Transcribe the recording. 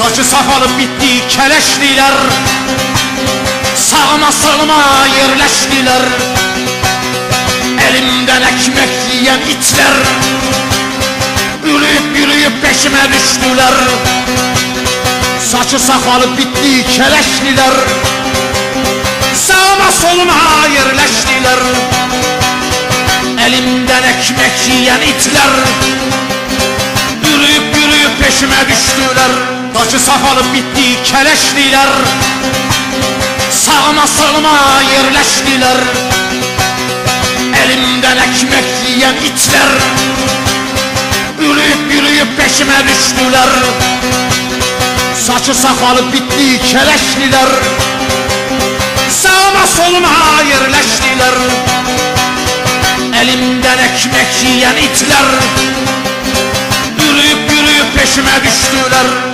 Saçı sakalı bitti keleşliler, sağıma soluma yerleştiler. Elimden ekmek yiyen itler, yürüyüp yürüyüp peşime düştüler. Saçı sakalı bitti keleşliler, sağıma soluma yerleştiler. Elimden ekmek yiyen itler, yürüyüp yürüyüp peşime düştüler. Saçı sakalı bitti keleşliler, sağıma soluma yerleştiler. Elimden ekmek yiyen itler, yürüyüp yürüyüp peşime düştüler. Saçı sakalı bitti keleşliler, sağıma soluma yerleştiler. Elimden ekmek yiyen itler, yürüyüp yürüyüp peşime düştüler.